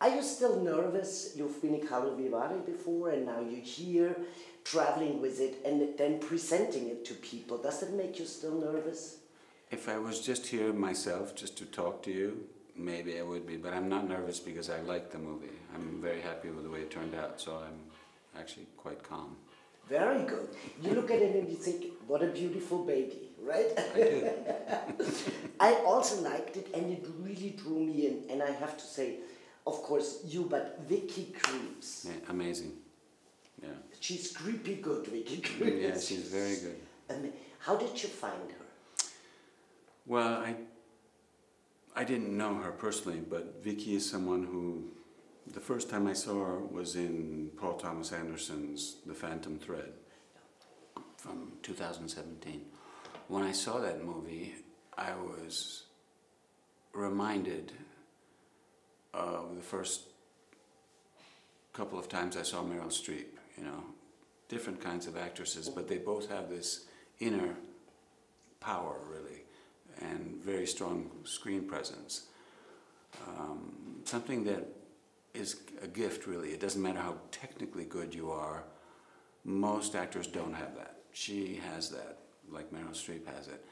Are you still nervous? You've been in Kinowetter before and now you're here, traveling with it and then presenting it to people. Does it make you still nervous? If I was just here myself, just to talk to you, maybe I would be, but I'm not nervous because I like the movie. I'm very happy with the way it turned out, so I'm actually quite calm. Very good. You look at it and you think, what a beautiful baby, right? I do. I also liked it and it really drew me in. And I have to say, of course, you, but Vicky Creeps. Yeah, amazing. Yeah. She's creepy good, Vicky Creeps. Yeah, she's very good. How did you find her? Well, I didn't know her personally, but Vicky is someone who, the first time I saw her was in Paul Thomas Anderson's The Phantom Thread from 2017. When I saw that movie, I was reminded of the first couple of times I saw Meryl Streep, you know, different kinds of actresses, but they both have this inner power, really, and very strong screen presence. Something that is a gift, really. It doesn't matter how technically good you are. Most actors don't have that. She has that, like Meryl Streep has it,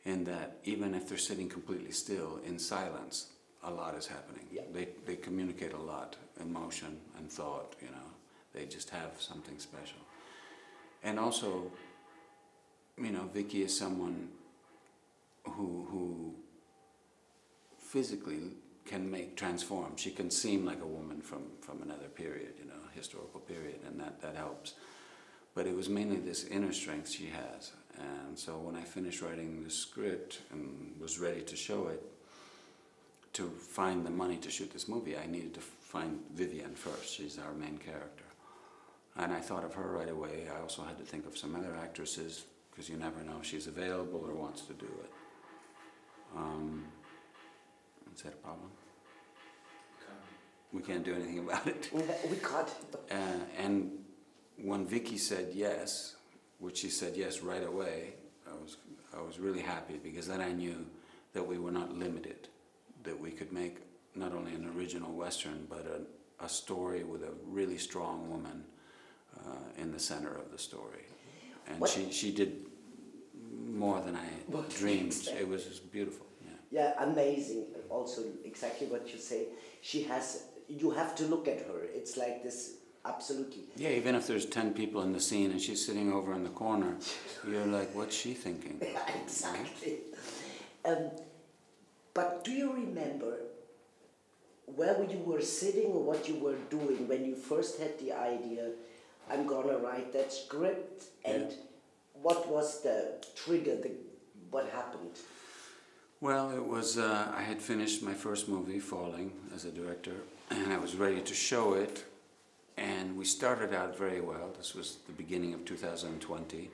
in that even if they're sitting completely still in silence, a lot is happening. Yeah. They communicate a lot, emotion and thought, you know. They just have something special. And also, you know, Vicky is someone who physically can transform. She can seem like a woman from another period, you know, historical period, and that helps. But it was mainly this inner strength she has. And so when I finished writing the script and was ready to show it, to find the money to shoot this movie, I needed to find Vivien first. She's our main character. And I thought of her right away. I also had to think of some other actresses, because you never know if she's available or wants to do it. Is that a problem? We can't do anything about it. We can't. And when Vicky said yes, which she said yes right away, I was really happy, because then I knew that we were not limited, that we could make not only an original Western, but a story with a really strong woman in the center of the story. And she did more than I dreamed. It was just beautiful. Yeah, amazing. Also, exactly what you say. She has, you have to look at her. It's like this, absolutely. Yeah, even if there's 10 people in the scene and she's sitting over in the corner, you're like, what's she thinking? Yeah, exactly. But do you remember where you were sitting or what you were doing when you first had the idea, I'm gonna write that script, and what was the trigger, what happened? Well, it was, I had finished my first movie, Falling, as a director, and I was ready to show it, and we started out very well. This was the beginning of 2020.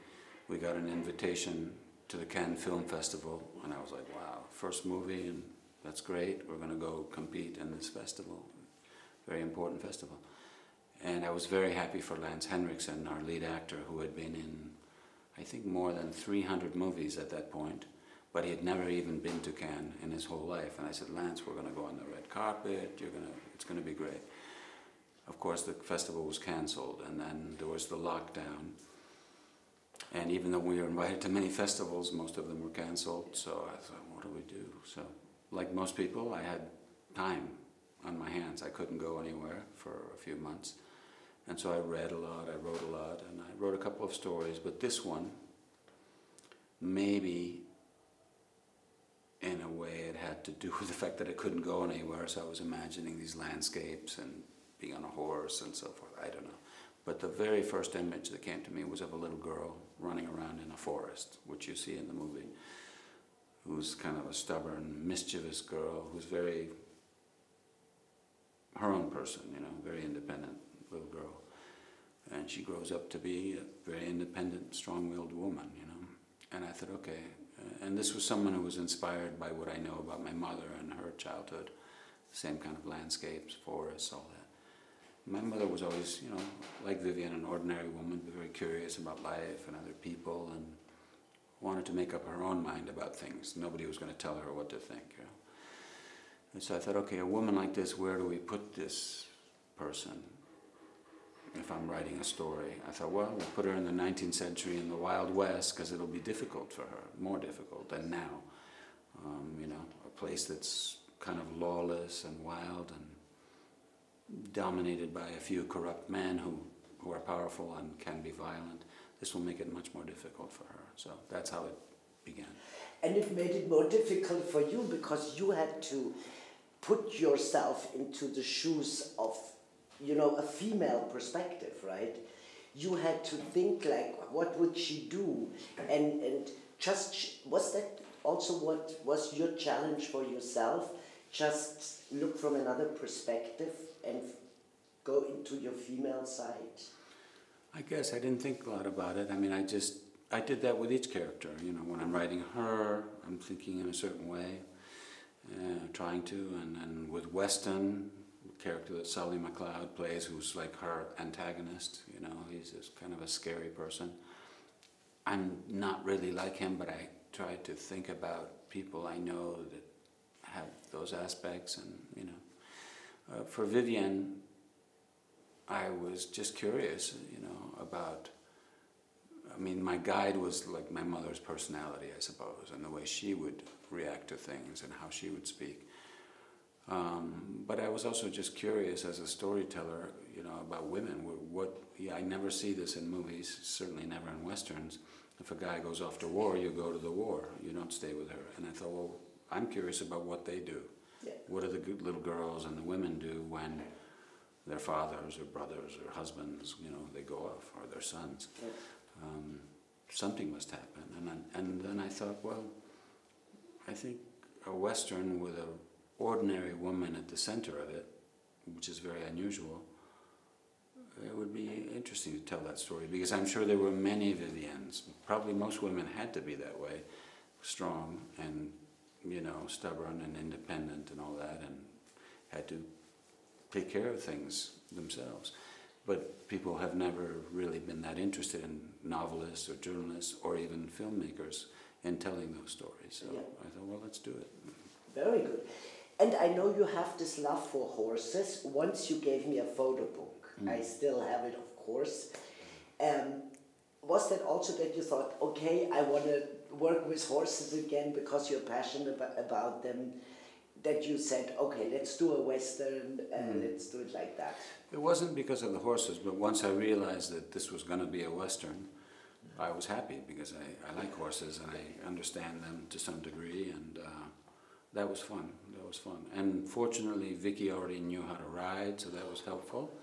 We got an invitation to the Cannes Film Festival, and I was like, wow, first movie, and that's great. We're going to go compete in this festival, very important festival. And I was very happy for Lance Henriksen, our lead actor, who had been in, I think, more than 300 movies at that point. But he had never even been to Cannes in his whole life. And I said, Lance, we're going to go on the red carpet. It's going to be great. Of course, the festival was canceled, and then there was the lockdown. And even though we were invited to many festivals, most of them were canceled. So I thought, what do we do? So, like most people, I had time on my hands. I couldn't go anywhere for a few months. And so I read a lot, I wrote a lot, and I wrote a couple of stories. But this one, maybe in a way it had to do with the fact that I couldn't go anywhere, so I was imagining these landscapes and being on a horse and so forth. I don't know. But the very first image that came to me was of a little girl running around in a forest, which you see in the movie, who's kind of a stubborn, mischievous girl who's very her own person, you know, very independent little girl. And she grows up to be a very independent, strong-willed woman, you know. And I thought, okay. And this was someone who was inspired by what I know about my mother and her childhood. Same kind of landscapes, forests, all that. My mother was always, you know, like Vivien, an ordinary woman, but very curious about life and other people, and wanted to make up her own mind about things. Nobody was going to tell her what to think, you know. And so I thought, okay, a woman like this, where do we put this person? If I'm writing a story, I thought, well, we'll put her in the 19th century in the Wild West, because it'll be difficult for her, more difficult than now. You know, a place that's kind of lawless and wild and dominated by a few corrupt men who are powerful and can be violent. This will make it much more difficult for her. So that's how it began. And it made it more difficult for you because you had to put yourself into the shoes of, you know, a female perspective, right? You had to think like, what would she do? And just, was that also what was your challenge for yourself? Just look from another perspective and go into your female side? I guess I didn't think a lot about it. I mean, I did that with each character. You know, when I'm writing her, I'm thinking in a certain way, trying to, and with Weston, the character that Sully MacLeod plays, who's like her antagonist, you know, he's this kind of a scary person. I'm not really like him, but I try to think about people I know that have those aspects, and, you know. For Vivien, I was just curious, you know, about, I mean, my guide was like my mother's personality, I suppose, and the way she would react to things and how she would speak. But I was also just curious as a storyteller, you know, about women. I never see this in movies, certainly never in Westerns. If a guy goes off to war, you go to the war. You don't stay with her. And I thought, well, I'm curious about what they do. Yeah. What do the good little girls and the women do when their fathers or brothers or husbands, you know, they go off, or their sons? Yeah. Something must happen. And then I thought, well, I think a Western with an ordinary woman at the center of it, which is very unusual, it would be interesting to tell that story, because I'm sure there were many Viviens. Probably most women had to be that way, strong and, you know, stubborn and independent and all that, and had to take care of things themselves. But people have never really been that interested in novelists or journalists or even filmmakers in telling those stories. So yeah. I thought, well, let's do it. Very good. And I know you have this love for horses. Once you gave me a photo book. I still have it, of course. Was that also that you thought, okay, I want to work with horses again because you're passionate about them, that you said, okay, let's do a Western, let's do it like that? It wasn't because of the horses, but once I realized that this was going to be a Western, I was happy, because I like horses and I understand them to some degree, and that was fun. That was fun. And fortunately, Vicky already knew how to ride, so that was helpful.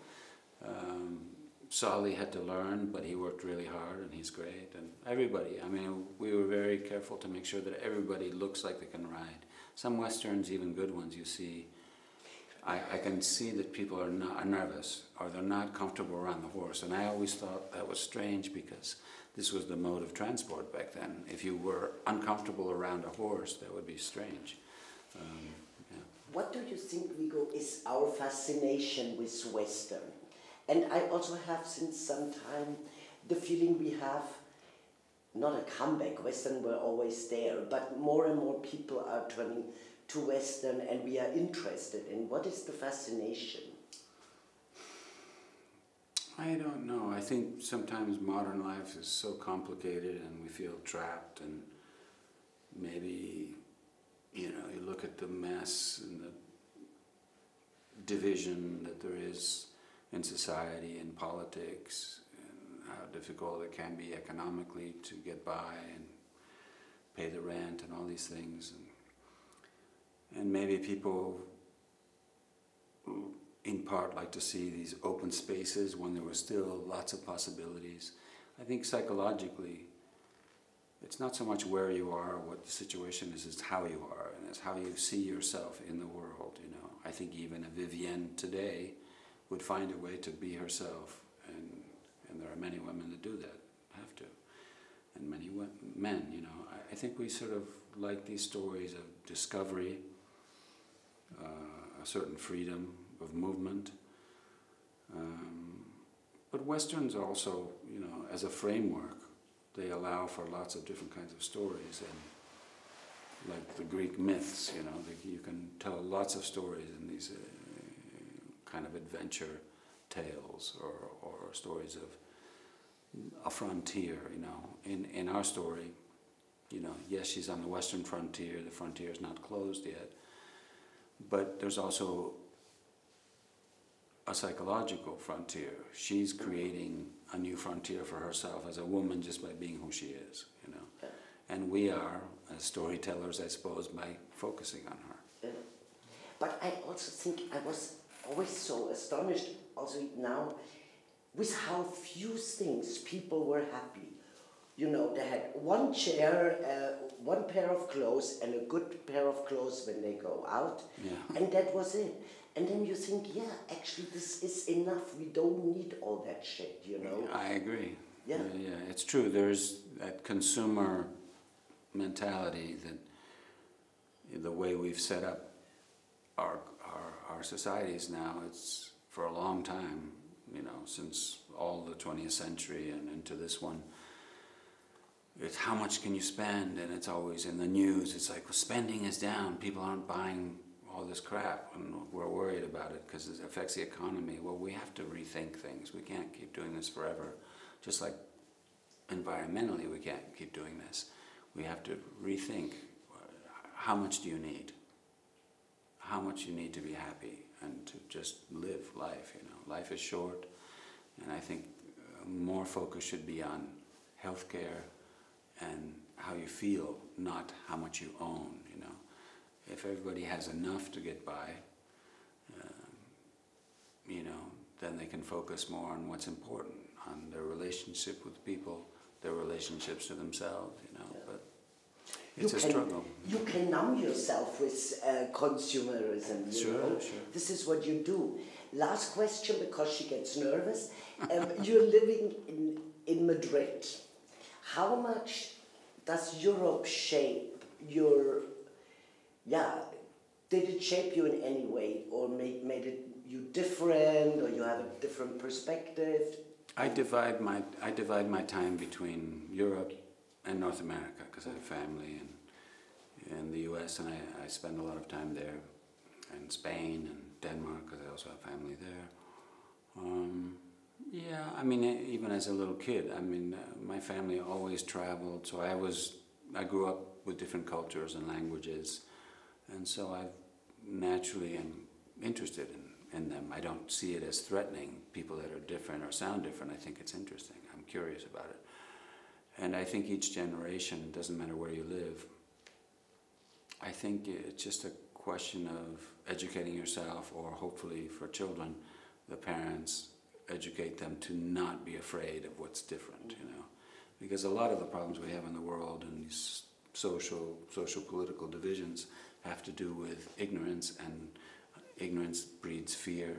Sully had to learn, but he worked really hard, and he's great. And everybody, I mean, we were very careful to make sure that everybody looks like they can ride. Some Westerns, even good ones, you see, I can see that people are nervous, or they're not comfortable around the horse. And I always thought that was strange, because this was the mode of transport back then. If you were uncomfortable around a horse, that would be strange. Yeah. What do you think, Viggo, is our fascination with Western? And I also have, since some time, the feeling we have not a comeback. Western were always there, but more and more people are turning to Western, and we are interested in. What is the fascination? I don't know. I think sometimes modern life is so complicated and we feel trapped, and maybe, you know, you look at the mess and the division that there is in society and politics, and how difficult it can be economically to get by and pay the rent and all these things. And maybe people in part like to see these open spaces when there were still lots of possibilities. I think psychologically, it's not so much where you are or what the situation is, it's how you are, and it's how you see yourself in the world, you know. I think even a Vivien today would find a way to be herself, and there are many women that do that, have to, and many men, you know. I think we sort of like these stories of discovery, a certain freedom of movement. But Westerns also, you know, as a framework, they allow for lots of different kinds of stories. And, like the Greek myths, you know, you can tell lots of stories in these kind of adventure tales or stories of a frontier, you know. In our story, you know, yes, she's on the western frontier, the frontier is not closed yet, but there's also a psychological frontier. She's creating a new frontier for herself as a woman just by being who she is, you know. Yeah. And we are, as storytellers, I suppose, by focusing on her. Yeah. But I also think I was always so astonished, also now, with how few things people were happy. You know, they had one chair, one pair of clothes, and a good pair of clothes when they go out, Yeah. and that was it. And then you think, yeah, actually this is enough. We don't need all that shit, you know. I agree. Yeah. Yeah, it's true. There's that consumer mentality that the way we've set up our societies now, it's for a long time, you know, since all the 20th century and into this one, it's how much can you spend, and it's always in the news. It's like, well, spending is down. People aren't buying all this crap, and we're worried about it because it affects the economy. Well, we have to rethink things. We can't keep doing this forever. Just like environmentally, we can't keep doing this. We have to rethink, how much do you need? How much you need to be happy and to just live life, you know. Life is short, and I think more focus should be on healthcare and how you feel, not how much you own, you know. If everybody has enough to get by, you know, then they can focus more on what's important, on their relationship with people, their relationships to themselves, you know. But it's a struggle. You can numb yourself with consumerism, you know. Sure. This is what you do. Last question, because she gets nervous. You're living in Madrid. How much does Europe shape your, did it shape you in any way, or made it you different, or you have a different perspective? I divide my time between Europe and North America because I have family in the U.S. and I spend a lot of time there, and Spain and Denmark because I also have family there. Yeah, I mean, even as a little kid, I mean, my family always traveled, so I grew up with different cultures and languages, and so I naturally am interested in them. I don't see it as threatening, people that are different or sound different. I think it's interesting. I'm curious about it. And I think each generation, doesn't matter where you live, I think it's just a question of educating yourself, or hopefully for children, the parents educate them to not be afraid of what's different, you know. Because a lot of the problems we have in the world and these social political divisions have to do with ignorance, and ignorance breeds fear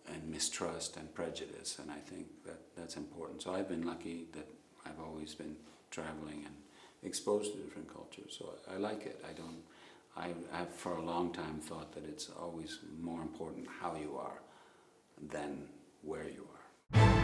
and mistrust and prejudice, and I think that's important. So I've been lucky that I've always been traveling and exposed to different cultures, so I like it. I've for a long time thought that it's always more important how you are than where you are.